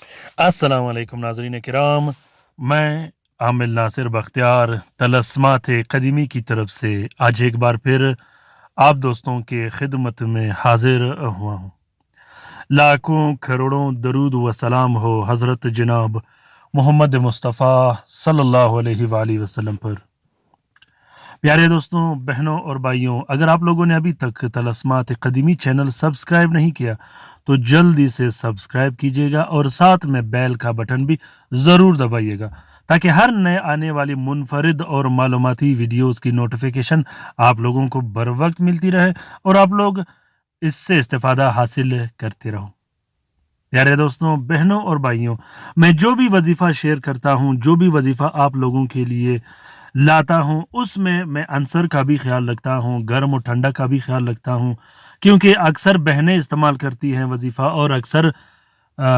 अस्सलाम वालेकुम नाज़रीन किराम। मैं आमिल नासिर बख्तियार तलस्मात क़दीमी की तरफ से आज एक बार फिर आप दोस्तों के खिदमत में हाजिर हुआ हूँ। लाखों करोड़ों दरूद व सलाम हो हज़रत जनाब मोहम्मद मुस्तफ़ा सल्लल्लाहु अलैहि वसल्लम पर। प्यारे दोस्तों, बहनों और भाइयों, अगर आप लोगों ने अभी तक तलस्मात क़दीमी चैनल सब्सक्राइब नहीं किया तो जल्दी से सब्सक्राइब कीजिएगा और साथ में बेल का बटन भी ज़रूर दबाइएगा ताकि हर नए आने वाली मुनफरिद और मालूमाती वीडियोस की नोटिफिकेशन आप लोगों को बर वक्त मिलती रहे और आप लोग इससे इस्तेफादा हासिल करते रहो। प्यारे दोस्तों, बहनों और भाइयों, मैं जो भी वजीफ़ा शेयर करता हूँ, जो भी वजीफ़ा आप लोगों के लिए लाता हूँ, उसमें मैं आंसर का भी ख्याल रखता हूँ, गर्म और ठंडा का भी ख्याल रखता हूँ, क्योंकि अक्सर बहनें इस्तेमाल करती हैं वजीफ़ा और अक्सर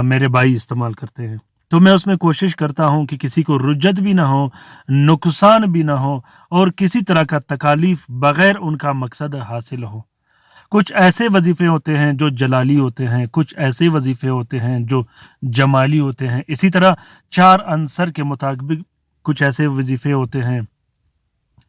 मेरे भाई इस्तेमाल करते हैं। तो मैं उसमें कोशिश करता हूँ कि किसी को रुज्जत भी ना हो, नुकसान भी ना हो और किसी तरह का तकालीफ बगैर उनका मकसद हासिल हो। कुछ ऐसे वजीफ़े होते हैं जो जलाली होते हैं, कुछ ऐसे वजीफ़े होते हैं जो जमाली होते हैं। इसी तरह 4 अंसर के मुताबिक कुछ ऐसे वजीफ़े होते हैं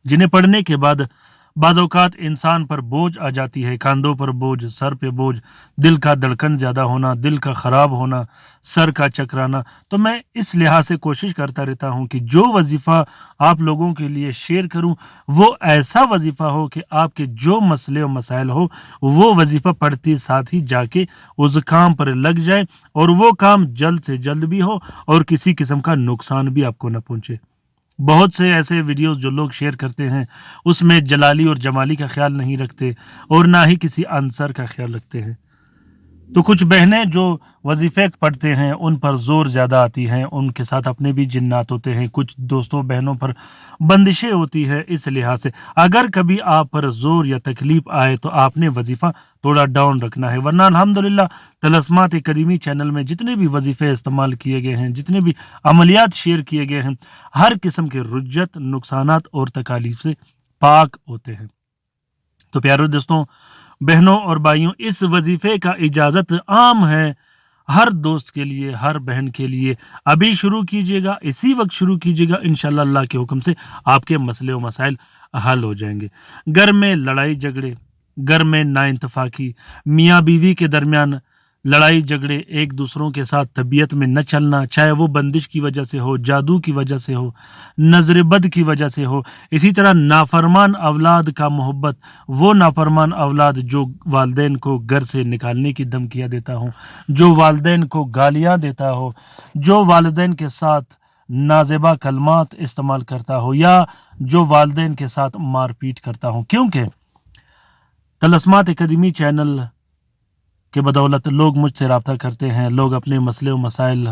जिन्हें पढ़ने के बाद बाज़ औक़ात इंसान पर बोझ आ जाती है, कंधों पर बोझ, सर पे बोझ, दिल का धड़कन ज़्यादा होना, दिल का ख़राब होना, सर का चकराना। तो मैं इस लिहाज से कोशिश करता रहता हूँ कि जो वजीफ़ा आप लोगों के लिए शेयर करूँ, वो ऐसा वजीफ़ा हो कि आपके जो मसले और मसाइल हो, वो वजीफ़ा पढ़ते साथ ही जाके उस काम पर लग जाए और वो काम जल्द से जल्द भी हो और किसी किस्म का नुकसान भी आपको ना पहुँचे। बहुत से ऐसे वीडियोस जो लोग शेयर करते हैं उसमें जलाली और जमाली का ख्याल नहीं रखते और ना ही किसी आंसर का ख्याल रखते हैं। तो कुछ बहनें जो वजीफ़े पढ़ते हैं उन पर ज़ोर ज़्यादा आती हैं, उनके साथ अपने भी जिन्नात होते हैं, कुछ दोस्तों बहनों पर बंदिशें होती है। इस लिहाज से अगर कभी आप पर ज़ोर या तकलीफ़ आए तो आपने वजीफ़ा थोड़ा डाउन रखना है, वरना अल्हम्दुलिल्लाह तलस्मात करीमी चैनल में जितने भी वजीफ़े इस्तेमाल किए गए हैं, जितने भी अमलियात शेयर किए गए हैं, हर किस्म के रुज्जत, नुकसानात और तकालीफ से पाक होते हैं। तो प्यारे दोस्तों, बहनों और भाइयों, इस वजीफे का इजाज़त आम है हर दोस्त के लिए, हर बहन के लिए। अभी शुरू कीजिएगा, इसी वक्त शुरू कीजिएगा, इंशाल्लाह अल्लाह के हुक्म से आपके मसले और मसाइल हल हो जाएंगे। घर में लड़ाई झगड़े, घर में नाइंतफाकी, मियाँ बीवी के दरमियान लड़ाई झगड़े, एक दूसरों के साथ तबीयत में न चलना, चाहे वो बंदिश की वजह से हो, जादू की वजह से हो, नजर बद की वजह से हो। इसी तरह नाफरमान औलाद का मोहब्बत, वो नाफरमान औलाद जो वालदैन को घर से निकालने की धमकियाँ देता हो, जो वालदैन को गालियाँ देता हो, जो वालदैन के साथ नाजेबा कलमात इस्तेमाल करता हो या जो वालदैन के साथ मारपीट करता हो। क्योंकि तलस्मात अकादमी चैनल के बदौलत लोग मुझसे रब्ता करते हैं, लोग अपने मसले और मसाइल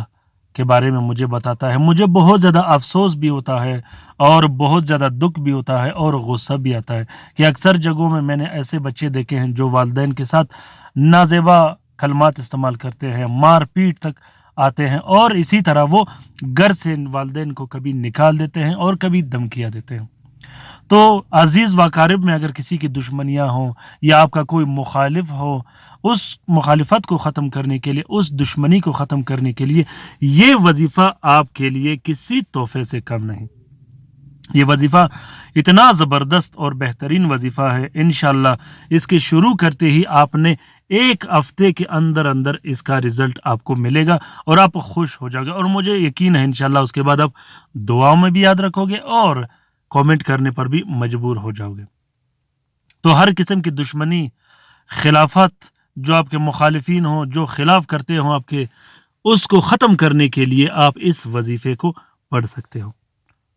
के बारे में मुझे बताता है। मुझे बहुत ज़्यादा अफ़सोस भी होता है और बहुत ज़्यादा दुःख भी होता है और गुस्सा भी आता है कि अक्सर जगहों में मैंने ऐसे बच्चे देखे हैं जो वालिदैन के साथ नाज़ेबा कलमात इस्तेमाल करते हैं, मार-पीट तक आते हैं और इसी तरह वो घर से वालिदैन को कभी निकाल देते हैं और कभी धमकियाँ देते हैं। तो अजीज़ व अकारिब में अगर किसी की दुश्मनियाँ हों या आपका कोई मुखालिफ हो, उस मुखालिफत को ख़त्म करने के लिए, उस दुश्मनी को ख़त्म करने के लिए ये वजीफ़ा आपके लिए किसी तोहफे से कम नहीं। ये वजीफ़ा इतना ज़बरदस्त और बेहतरीन वजीफ़ा है, इंशाअल्लाह इसके शुरू करते ही आपने 1 हफ़्ते के अंदर अंदर इसका रिज़ल्ट आपको मिलेगा और आप खुश हो जाओगे और मुझे यकीन है इंशाअल्लाह उसके बाद आप दुआओं में भी याद रखोगे और कमेंट करने पर भी मजबूर हो जाओगे। तो हर किस्म की दुश्मनी, खिलाफत, जो आपके मुखालिफिन हों, जो खिलाफ करते हों आपके, उसको ख़त्म करने के लिए आप इस वजीफ़े को पढ़ सकते हो।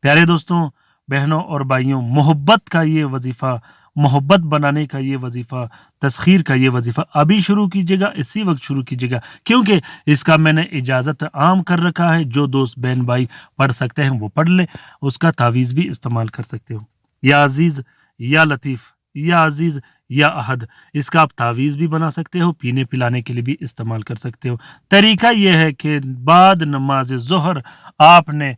प्यारे दोस्तों, बहनों और भाइयों, मोहब्बत का ये वजीफ़ा, मोहब्बत बनाने का ये वजीफ़ा, तस्खीर का ये वजीफ़ा अभी शुरू कीजिएगा, इसी वक्त शुरू कीजिएगा, क्योंकि इसका मैंने इजाज़त आम कर रखा है। जो दोस्त बहन भाई पढ़ सकते हैं वो पढ़ ले, उसका तावीज़ भी इस्तेमाल कर सकते हो। या अजीज़, या लतीफ़, या अजीज़, या अहद, इसका आप तावीज़ भी बना सकते हो, पीने पिलाने के लिए भी इस्तेमाल कर सकते हो। तरीका यह है कि बाद नमाज ज़ोहर आपने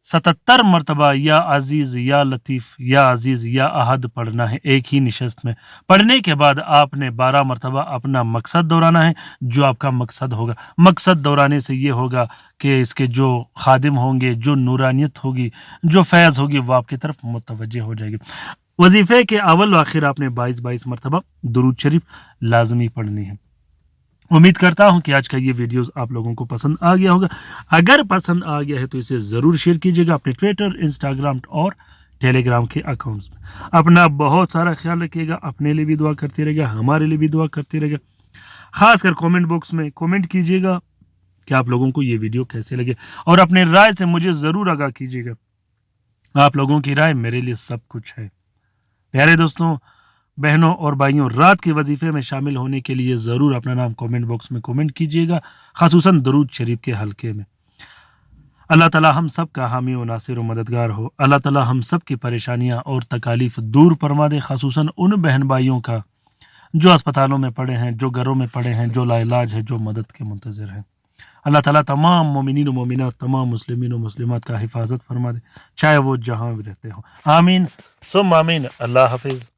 77 مرتبہ یا عزیز یا لطیف یا عزیز یا احد پڑھنا ہے ایک ہی نشست میں۔ پڑھنے کے بعد آپ نے 12 مرتبہ اپنا مقصد دہرانا ہے، جو آپ کا مقصد ہوگا۔ مقصد دہرانے سے یہ ہوگا کہ اس کے جو خادم ہوں گے، جو نورانیت ہوگی، جو فیض ہوگی، وہ آپ کی طرف متوجہ ہو جائے گی۔ وظیفے کے اول و آخر آپ نے 22 مرتبہ درود شریف لازمی پڑھنی ہے۔ امید کرتا ہوں کہ آج کا یہ ویڈیوز آپ لوگوں کو پسند آ گیا ہوگا۔ اگر پسند آ گیا ہے تو اسے ضرور شیئر کیجیے گا اپنے ٹویٹر، انسٹاگرام اور ٹیلی گرام کے اکاؤنٹس میں۔ اپنا بہت سارا خیال رکھیے گا، اپنے لیے بھی دعا کرتے رہے گا، ہمارے لیے بھی دعا کرتے رہے گا۔ خاص کر کومنٹ باکس میں کومنٹ کیجیے گا کہ آپ لوگوں کو یہ ویڈیو کیسے لگے، اور اپنے رائے سے مجھے ضرور آگاہ کیجیے گا۔ آپ لوگوں کی رائے میرے لیے سب کچھ ہے۔ پیارے دوستوں، بہنوں اور بھائیوں، رات کے وظیفے میں شامل ہونے کے لیے ضرور اپنا نام کومنٹ باکس میں کومنٹ کیجیے گا، خصوصاً درود شریف کے حلقے میں۔ اللہ تعالی ہم سب کا حامی و ناصر و مددگار ہو۔ اللہ تعالی ہم سب کی پریشانیاں اور تکالیف دور فرما دے، خصوصاً ان بہن بھائیوں کا جو اسپتالوں میں پڑے ہیں، جو گھروں میں پڑے ہیں، جو لا علاج ہے، جو مدد کے منتظر ہیں۔ اللہ تعالیٰ تمام مومنین و مومنات، تمام مسلمین و مسلمات کا حفاظت فرما دے، چاہے وہ جہاں بھی رہتے ہوں۔ آمین ثم آمین۔ اللہ حافظ۔